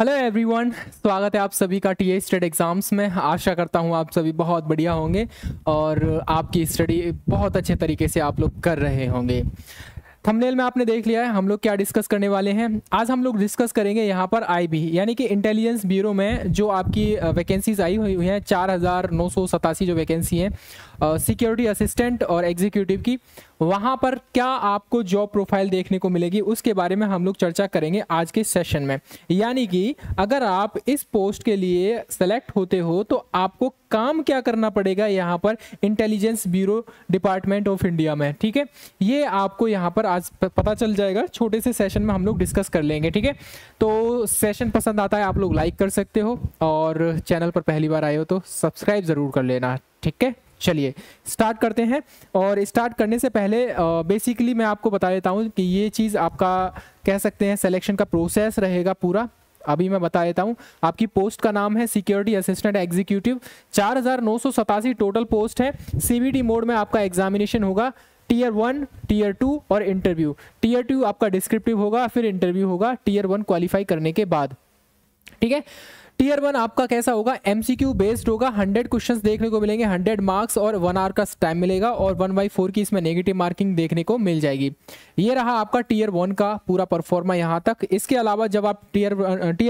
Hello everyone, स्वागत है आप सभी का टीए स्टेट एग्ज़ाम्स में। आशा करता हूँ आप सभी बहुत बढ़िया होंगे और आपकी स्टडी बहुत अच्छे तरीके से आप लोग कर रहे होंगे। थंबनेल में आपने देख लिया है हम लोग क्या डिस्कस करने वाले हैं। आज हम लोग डिस्कस करेंगे यहाँ पर आईबी यानी कि इंटेलिजेंस ब्यूरो में जो आपकी वैकेंसीज आई हुई हैं 4987 जो वैकेंसी हैं सिक्योरिटी असिस्टेंट और एग्जीक्यूटिव की, वहाँ पर क्या आपको जॉब प्रोफाइल देखने को मिलेगी उसके बारे में हम लोग चर्चा करेंगे आज के सेशन में। यानी कि अगर आप इस पोस्ट के लिए सेलेक्ट होते हो तो आपको काम क्या करना पड़ेगा यहाँ पर intelligence bureau department of India में। ठीक है, ये आपको यहाँ पर आज पता चल जाएगा। छोटे से सेशन में हम लोग डिस्कस कर लेंगे। ठीक है, तो सेशन पसंद आता है आप लोग लाइक कर सकते हो और चैनल पर पहली बार आए हो तो सब्सक्राइब ज़रूर कर लेना। ठीक है, चलिए स्टार्ट करते हैं। और स्टार्ट करने से पहले बेसिकली मैं आपको बता देता हूँ कि ये चीज़ आपका कह सकते हैं सिलेक्शन का प्रोसेस रहेगा पूरा। अभी मैं बता देता हूँ, आपकी पोस्ट का नाम है security assistant executive. 4987 total post है। सीबीटी मोड में आपका एग्जामिनेशन होगा, टीयर 1, टीयर 2 और इंटरव्यू। टीयर 2 आपका डिस्क्रिप्टिव होगा, फिर इंटरव्यू होगा टीयर 1 क्वालिफाई करने के बाद। ठीक है, टीयर 1 आपका कैसा होगा, एमसीक्यू बेस्ड होगा। 100 क्वेश्चंस देखने को मिलेंगे, 100 मार्क्स और 1 आवर का टाइम मिलेगा और 1/4 की इसमें नेगेटिव मार्किंग देखने को मिल जाएगी। ये रहा आपका टीयर 1 का पूरा परफॉर्मा यहाँ तक। इसके अलावा जब आप टीयर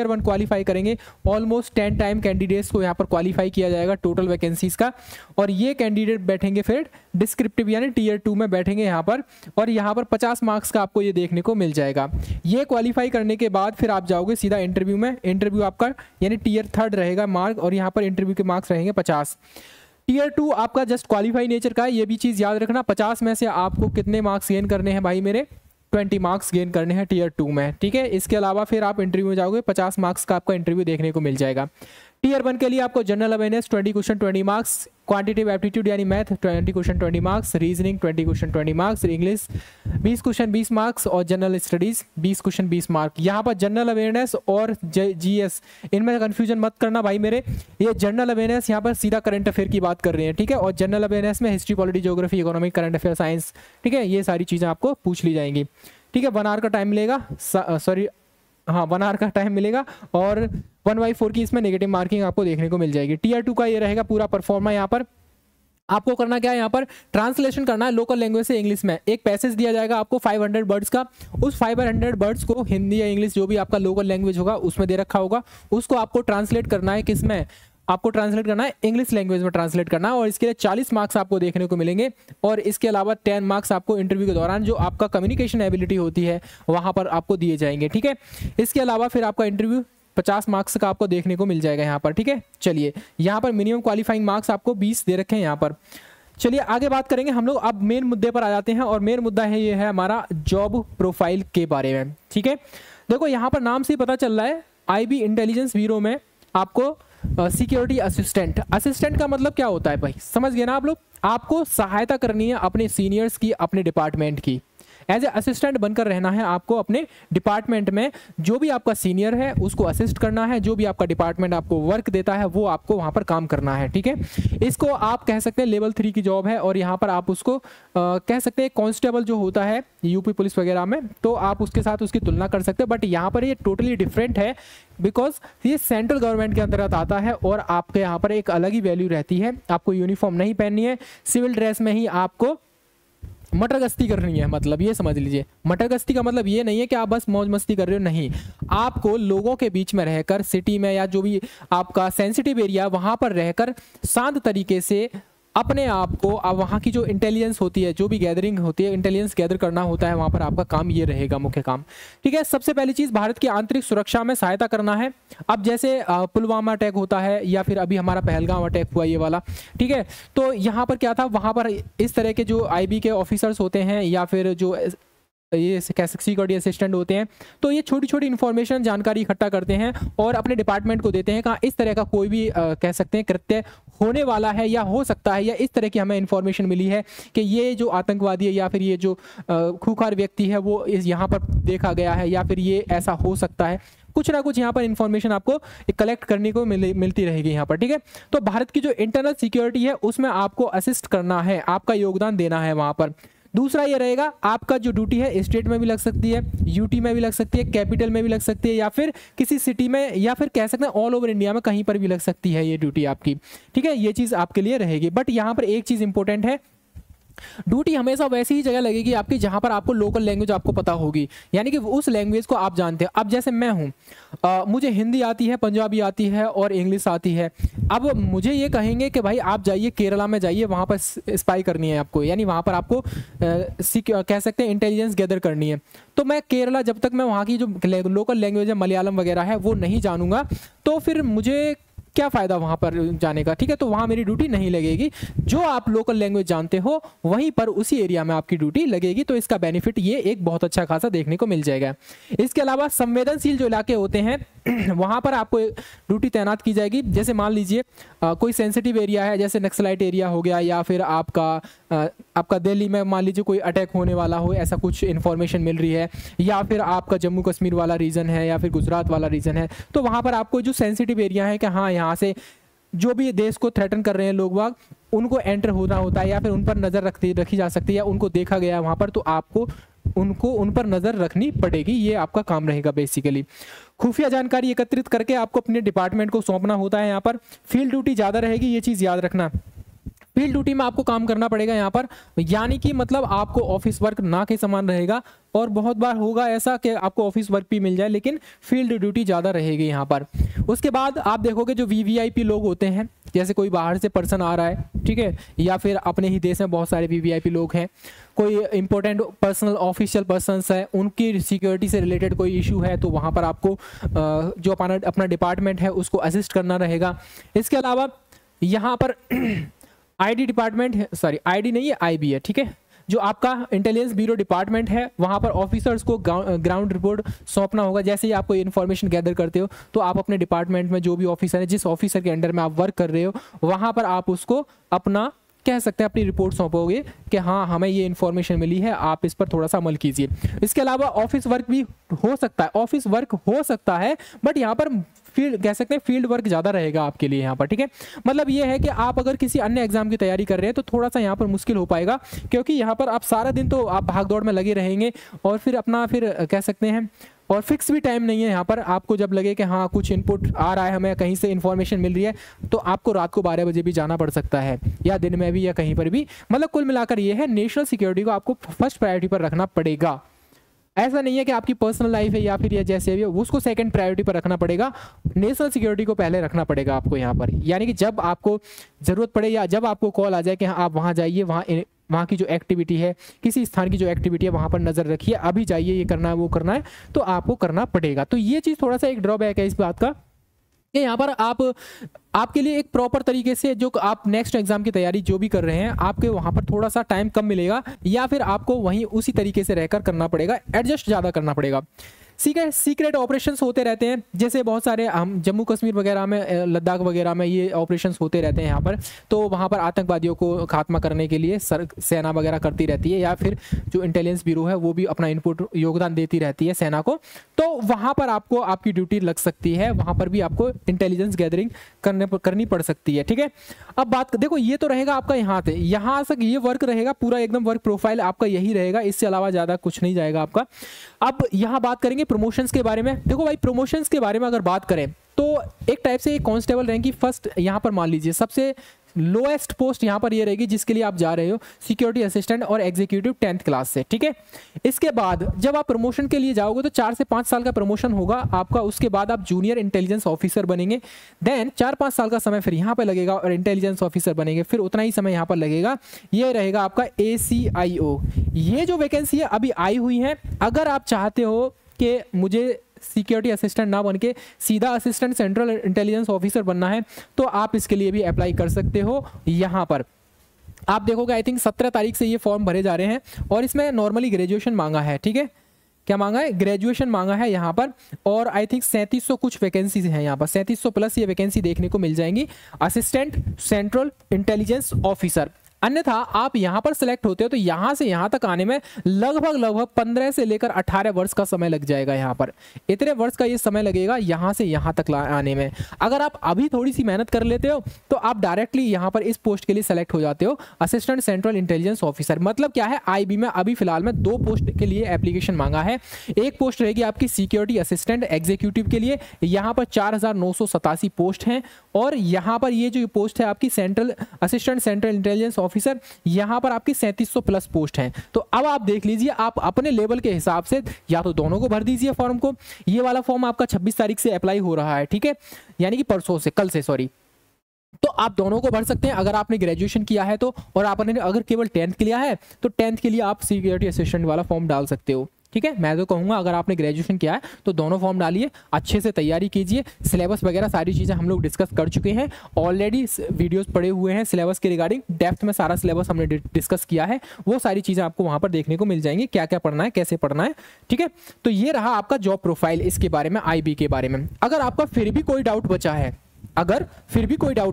1 क्वालिफाई करेंगे, ऑलमोस्ट 10 टाइम कैंडिडेट्स को यहाँ पर क्वालिफाई किया जाएगा टोटल वैकेंसीज का। और ये कैंडिडेट बैठेंगे फिर डिस्क्रिप्टिव यानी टीयर 2 में बैठेंगे यहाँ पर, और यहाँ पर 50 मार्क्स का आपको ये देखने को मिल जाएगा। ये क्वालिफाई करने के बाद फिर आप जाओगे सीधा इंटरव्यू में। इंटरव्यू आपका यानी टीयर 3 रहेगा मार्क, और यहाँ पर इंटरव्यू के मार्क्स रहेंगे 50। टीयर 2 आपका जस्ट क्वालिफाई नेचर का है, ये भी चीज़ याद रखना। 50 में से आपको कितने मार्क्स गेन करने हैं भाई मेरे, 20 मार्क्स गेन करने हैं टीयर 2 में। ठीक है, इसके अलावा फिर आप इंटरव्यू में जाओगे, 50 मार्क्स का आपका इंटरव्यू देखने को मिल जाएगा। टीयर 1 के लिए आपको general awareness 20 question 20 marks, quantitative aptitude यानी math 20 question 20 marks, reasoning 20 question 20 marks, English 20 question 20 marks और जनरल स्टडीज 20 क्वेश्चन 20 मार्क। यहाँ पर जनरल अवेयरनेस और जीएस इनमें कंफ्यूजन मत करना भाई मेरे। ये जनरल अवेयरनेस यहाँ पर सीधा करंट अफेयर की बात कर रहे हैं। ठीक है, और जनरल अवेयरनेस में history, polity, geography, economic, current affair, science, ठीक है, ये सारी चीज़ें आपको पूछ ली जाएंगी। ठीक है, 1 आवर का टाइम मिलेगा, सॉरी हाँ 1 आवर का टाइम मिलेगा और 1/4 की इसमें नेगेटिव मार्किंग आपको देखने को मिल जाएगी। टीयर 2 का ये रहेगा पूरा परफॉर्मा। यहाँ पर आपको करना क्या है, यहाँ पर ट्रांसलेशन करना है लोकल लैंग्वेज से इंग्लिश में। एक पैसेज दिया जाएगा आपको 500 वर्ड्स का, उस 500 वर्ड्स को हिंदी या इंग्लिश जो भी आपका लोकल लैंग्वेज होगा उसमें दे रखा होगा, उसको आपको ट्रांसलेट करना है। किसमें आपको ट्रांसलेट करना है, इंग्लिश लैंग्वेज में ट्रांसलेट करना है, और इसके लिए 40 मार्क्स आपको देखने को मिलेंगे। और इसके अलावा 10 मार्क्स आपको इंटरव्यू के दौरान जो आपका कम्युनिकेशन एबिलिटी होती है वहाँ पर आपको दिए जाएंगे। ठीक है, इसके अलावा फिर आपका इंटरव्यू 50 मार्क्स का आपको देखने को मिल जाएगा यहाँ पर। ठीक है, चलिए यहाँ पर मिनिमम क्वालिफाइंग मार्क्स आपको 20 दे रखे हैं यहाँ पर। चलिए आगे बात करेंगे हम लोग। अब मेन मुद्दे पर आ जाते हैं, और मेन मुद्दा है ये है हमारा जॉब प्रोफाइल के बारे में। ठीक है, देखो यहाँ पर नाम से ही पता चल रहा है, आईबी इंटेलिजेंस ब्यूरो में आपको सिक्योरिटी असिस्टेंट। असिस्टेंट का मतलब क्या होता है भाई, समझ गए ना आप लोग। आपको सहायता करनी है अपने सीनियर्स की, अपने डिपार्टमेंट की। एज ए असिस्टेंट बनकर रहना है आपको अपने डिपार्टमेंट में। जो भी आपका सीनियर है उसको असिस्ट करना है, जो भी आपका डिपार्टमेंट आपको वर्क देता है वो आपको वहाँ पर काम करना है। ठीक है, इसको आप कह सकते हैं लेवल 3 की जॉब है, और यहाँ पर आप उसको कह सकते हैं कांस्टेबल जो होता है यूपी पुलिस वगैरह में, तो आप उसके साथ उसकी तुलना कर सकते हैं। बट यहाँ पर ये टोटली डिफरेंट है, बिकॉज ये सेंट्रल गवर्नमेंट के अंतर्गत आता है और आपके यहाँ पर एक अलग ही वैल्यू रहती है। आपको यूनिफॉर्म नहीं पहननी है, सिविल ड्रेस में ही आपको मटर गश्ती करनी है। मतलब ये समझ लीजिए, मटर गश्ती का मतलब ये नहीं है कि आप बस मौज मस्ती कर रहे हो, नहीं। आपको लोगों के बीच में रहकर, सिटी में या जो भी आपका सेंसिटिव एरिया वहाँ पर रहकर शांत तरीके से अपने आप को, अब वहाँ की जो इंटेलिजेंस होती है, जो भी गैदरिंग होती है, इंटेलिजेंस गैदर करना होता है, वहाँ पर आपका काम ये रहेगा मुख्य काम। ठीक है, सबसे पहली चीज़ भारत की आंतरिक सुरक्षा में सहायता करना है। अब जैसे पुलवामा अटैक होता है या फिर अभी हमारा पहलगाम अटैक हुआ ये वाला, ठीक है, तो यहाँ पर क्या था, वहाँ पर इस तरह के जो आईबी के ऑफिसर्स होते हैं या फिर जो ये सिक्योरिटी असिस्टेंट होते हैं, तो ये छोटी छोटी इन्फॉर्मेशन जानकारी इकट्ठा करते हैं और अपने डिपार्टमेंट को देते हैं। कहाँ इस तरह का कोई भी कह सकते हैं कृत्य होने वाला है या हो सकता है, या इस तरह की हमें इन्फॉर्मेशन मिली है कि ये जो आतंकवादी है या फिर ये जो खूंखार व्यक्ति है वो यहाँ पर देखा गया है, या फिर ये ऐसा हो सकता है। कुछ ना कुछ यहाँ पर इन्फॉर्मेशन आपको कलेक्ट करने को मिलती रहेगी यहाँ पर। ठीक है, तो भारत की जो इंटरनल सिक्योरिटी है उसमें आपको असिस्ट करना है, आपका योगदान देना है वहाँ पर। दूसरा ये रहेगा आपका जो ड्यूटी है स्टेट में भी लग सकती है, यूटी में भी लग सकती है, कैपिटल में भी लग सकती है, या फिर किसी सिटी में, या फिर कह सकते हैं ऑल ओवर इंडिया में कहीं पर भी लग सकती है ये ड्यूटी आपकी। ठीक है, ये चीज़ आपके लिए रहेगी। बट यहाँ पर एक चीज़ इंपॉर्टेंट है, ड्यूटी हमेशा वैसी ही जगह लगेगी आपकी जहां पर आपको लोकल लैंग्वेज आपको पता होगी, यानी कि उस लैंग्वेज को आप जानते हैं। अब जैसे मैं हूं, मुझे हिंदी आती है, पंजाबी आती है और इंग्लिश आती है। अब मुझे ये कहेंगे कि भाई आप जाइए केरला में, जाइए वहां पर स्पाई करनी है आपको, यानी वहां पर आपको कह सकते हैं इंटेलिजेंस गैदर करनी है। तो मैं केरला, जब तक मैं वहाँ की जो लोकल लैंग्वेज है मलयालम वगैरह है वो नहीं जानूंगा, तो फिर मुझे क्या फ़ायदा वहाँ पर जाने का। ठीक है, तो वहाँ मेरी ड्यूटी नहीं लगेगी। जो आप लोकल लैंग्वेज जानते हो वहीं पर उसी एरिया में आपकी ड्यूटी लगेगी। तो इसका बेनिफिट ये एक बहुत अच्छा खासा देखने को मिल जाएगा। इसके अलावा संवेदनशील जो इलाके होते हैं वहाँ पर आपको ड्यूटी तैनात की जाएगी। जैसे मान लीजिए कोई सेंसिटिव एरिया है, जैसे नक्सलाइट एरिया हो गया, या फिर आपका दिल्ली में मान लीजिए कोई अटैक होने वाला हो, ऐसा कुछ इन्फॉर्मेशन मिल रही है, या फिर आपका जम्मू कश्मीर वाला रीजन है, या फिर गुजरात वाला रीजन है, तो वहाँ पर आपको जो सेंसिटिव एरिया है कि हाँ यहाँ से जो भी देश को थ्रेटन कर रहे हैं लोग वाग, उनको एंटर होना होता है, या फिर उन पर नज़र रखी जा सकती है, या उनको देखा गया वहाँ पर, तो आपको उन पर नज़र रखनी पड़ेगी। ये आपका काम रहेगा बेसिकली। खुफिया जानकारी एकत्रित करके आपको अपने डिपार्टमेंट को सौंपना होता है। यहाँ पर फील्ड ड्यूटी ज़्यादा रहेगी, ये चीज़ याद रखना। फील्ड ड्यूटी में आपको काम करना पड़ेगा यहाँ पर, यानी कि मतलब आपको ऑफिस वर्क ना के समान रहेगा। और बहुत बार होगा ऐसा कि आपको ऑफिस वर्क भी मिल जाए, लेकिन फील्ड ड्यूटी ज़्यादा रहेगी यहाँ पर। उसके बाद आप देखोगे जो वीवीआईपी लोग होते हैं, जैसे कोई बाहर से पर्सन आ रहा है, ठीक है, या फिर अपने ही देश में बहुत सारे वीवीआईपी लोग हैं, कोई इंपॉर्टेंट पर्सनल ऑफिशियल पर्सन्स है, उनकी सिक्योरिटी से रिलेटेड कोई इशू है, तो वहाँ पर आपको जो अपना डिपार्टमेंट है उसको असिस्ट करना रहेगा। इसके अलावा यहाँ पर आईडी डिपार्टमेंट है, सॉरी आईडी नहीं है, आईबी है, ठीक है, जो आपका इंटेलिजेंस ब्यूरो डिपार्टमेंट है, वहाँ पर ऑफिसर्स को ग्राउंड रिपोर्ट सौंपना होगा। जैसे ही आपको इन्फॉर्मेशन गैदर करते हो, तो आप अपने डिपार्टमेंट में जो भी ऑफिसर है, जिस ऑफिसर के अंडर में आप वर्क कर रहे हो, वहाँ पर आप उसको अपना कह सकते हैं अपनी रिपोर्ट सौंपोगे कि हाँ हमें ये इन्फॉर्मेशन मिली है, आप इस पर थोड़ा सा अमल कीजिए। इसके अलावा ऑफिस वर्क भी हो सकता है, बट यहाँ पर फील्ड कह सकते हैं फील्ड वर्क ज़्यादा रहेगा आपके लिए यहाँ पर। ठीक है, मतलब ये है कि आप अगर किसी अन्य एग्जाम की तैयारी कर रहे हैं तो थोड़ा सा यहाँ पर मुश्किल हो पाएगा, क्योंकि यहाँ पर आप सारा दिन तो आप भाग दौड़ में लगे रहेंगे, और फिर कह सकते हैं और फिक्स भी टाइम नहीं है यहाँ पर। आपको जब लगे कि हाँ कुछ इनपुट आ रहा है, हमें कहीं से इन्फॉर्मेशन मिल रही है, तो आपको रात को 12 बजे भी जाना पड़ सकता है, या दिन में भी, या कहीं पर भी। मतलब कुल मिलाकर ये है, नेशनल सिक्योरिटी को आपको फर्स्ट प्रायोरिटी पर रखना पड़ेगा। ऐसा नहीं है कि आपकी पर्सनल लाइफ है या फिर ये जैसे भी उसको सेकंड प्रायोरिटी पर रखना पड़ेगा, नेशनल सिक्योरिटी को पहले रखना पड़ेगा आपको यहाँ पर। यानी कि जब आपको ज़रूरत पड़े या जब आपको कॉल आ जाए कि हाँ आप वहाँ जाइए, वहाँ की जो एक्टिविटी है, किसी स्थान की जो एक्टिविटी है, वहाँ पर नज़र रखिए, अभी जाइए, ये करना है वो करना है, तो आपको करना पड़ेगा। तो ये चीज़ थोड़ा सा एक ड्रॉबैक है इस बात का कि यहाँ पर आपके लिए एक प्रॉपर तरीके से जो आप नेक्स्ट एग्जाम की तैयारी जो भी कर रहे हैं, आपके वहाँ पर थोड़ा सा टाइम कम मिलेगा, या फिर आपको वहीं उसी तरीके से रहकर करना पड़ेगा, एडजस्ट ज़्यादा करना पड़ेगा। सीक्रेट ऑपरेशंस होते रहते हैं, जैसे बहुत सारे हम जम्मू कश्मीर वगैरह में, लद्दाख वगैरह में ये ऑपरेशंस होते रहते हैं यहाँ पर। तो वहाँ पर आतंकवादियों को खात्मा करने के लिए सेना वगैरह करती रहती है, या फिर जो इंटेलिजेंस ब्यूरो है वो भी अपना इनपुट योगदान देती रहती है सेना को। तो वहाँ पर आपको आपकी ड्यूटी लग सकती है, वहाँ पर भी आपको इंटेलिजेंस गैदरिंग करनी पड़ सकती है। ठीक है, अब बात देखो, ये तो रहेगा आपका यहाँ तक ये वर्क रहेगा, पूरा एकदम वर्क प्रोफाइल आपका यही रहेगा, इससे अलावा ज़्यादा कुछ नहीं जाएगा आपका। अब यहाँ बात करेंगे प्रमोशंस के बारे में। देखो भाई, प्रमोशंस के बारे में अगर बात करें तो एक टाइप से कांस्टेबल रैंक की फर्स्ट यहाँ पर मान लीजिए सबसे लोएस्ट पोस्ट यहाँ पर ये रहेगी जिसके लिए आप जा रहे हो, सिक्योरिटी असिस्टेंट और एग्जीक्यूटिव 10th क्लास से। ठीक है, इसके बाद जब आप प्रमोशन के लिए जाओगे तो 4 से 5 साल का प्रमोशन होगा आपका, उसके बाद आप जूनियर इंटेलिजेंस ऑफिसर बनेंगे, देन 4-5 साल का समय फिर यहाँ पर लगेगा और इंटेलिजेंस ऑफिसर बनेंगे, फिर उतना ही समय यहाँ पर लगेगा, ये रहेगा आपका ACIO। ये जो वैकेंसी है अभी आई हुई है, अगर आप चाहते हो कि मुझे सिक्योरिटी असिस्टेंट ना बन के सीधा असिस्टेंट सेंट्रल इंटेलिजेंस ऑफिसर बनना है, तो आप इसके लिए भी अप्लाई कर सकते हो। यहाँ पर आप देखोगे आई थिंक 17 तारीख से ये फॉर्म भरे जा रहे हैं, और इसमें नॉर्मली ग्रेजुएशन मांगा है। ठीक है, क्या मांगा है? ग्रेजुएशन मांगा है यहाँ पर, और आई थिंक 3700 कुछ वैकेंसीज हैं यहाँ पर, 3700 प्लस ये वैकेंसी देखने को मिल जाएंगी असिस्टेंट सेंट्रल इंटेलिजेंस ऑफिसर। अन्यथा आप यहाँ पर सिलेक्ट होते हो तो यहाँ से यहाँ तक आने में लगभग 15 से लेकर 18 वर्ष का समय लग जाएगा। यहाँ पर इतने वर्ष का ये समय लगेगा यहाँ से यहाँ तक आने में। अगर आप अभी थोड़ी सी मेहनत कर लेते हो तो आप डायरेक्टली यहाँ पर इस पोस्ट के लिए सेलेक्ट हो जाते हो, असिस्टेंट सेंट्रल इंटेलिजेंस ऑफिसर। मतलब क्या है, आईबी में अभी फिलहाल में 2 पोस्ट के लिए एप्लीकेशन मांगा है। एक पोस्ट रहेगी आपकी सिक्योरिटी असिस्टेंट एग्जीक्यूटिव के लिए, यहाँ पर 4987 पोस्ट हैं, और यहाँ पर ये जो पोस्ट है आपकी central assistant central intelligence officer, यहाँ पर आपकी 3700 प्लस पोस्ट हैं। तो अब आप देख लीजिए, आप अपने लेवल के हिसाब से या तो दोनों को भर दीजिए फॉर्म को। ये वाला फॉर्म आपका 26 तारीख से अप्लाई हो रहा है, ठीक है, यानी कि परसों से, कल से सॉरी। तो आप दोनों को भर सकते हैं अगर आपने ग्रेजुएशन किया है तो, और आपने अगर केवल 10th किया है तो 10th के लिए आप सिक्योरिटी असिस्टेंट वाला फॉर्म डाल सकते हो, ठीक है। मैं तो कहूँगा अगर आपने ग्रेजुएशन किया है तो दोनों फॉर्म डालिए, अच्छे से तैयारी कीजिए। सिलेबस वगैरह सारी चीज़ें हम लोग डिस्कस कर चुके हैं ऑलरेडी, वीडियोस पड़े हुए हैं सिलेबस के रिगार्डिंग, डेप्थ में सारा सिलेबस हमने डिस्कस किया है। वो सारी चीज़ें आपको वहाँ पर देखने को मिल जाएंगी, क्या क्या पढ़ना है, कैसे पढ़ना है, ठीक है। तो ये रहा आपका जॉब प्रोफाइल इसके बारे में, आईबी के बारे में। अगर आपका फिर भी कोई डाउट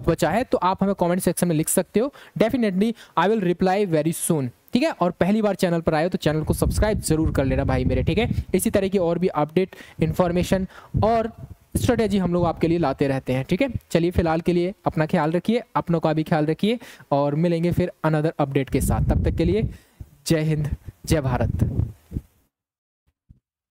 बचा है तो आप हमें कमेंट सेक्शन में लिख सकते हो। Definitely I will reply very soon, ठीक है। और पहली बार चैनल पर आए हो तो चैनल को सब्सक्राइब जरूर कर लेना भाई मेरे, ठीक है। इसी तरह की और भी अपडेट, इंफॉर्मेशन और स्ट्रेटेजी हम लोग आपके लिए लाते रहते हैं, ठीक है। चलिए फिलहाल के लिए अपना ख्याल रखिए, अपनों का भी ख्याल रखिए, और मिलेंगे फिर अनदर अपडेट के साथ। तब तक के लिए जय हिंद, जय भारत।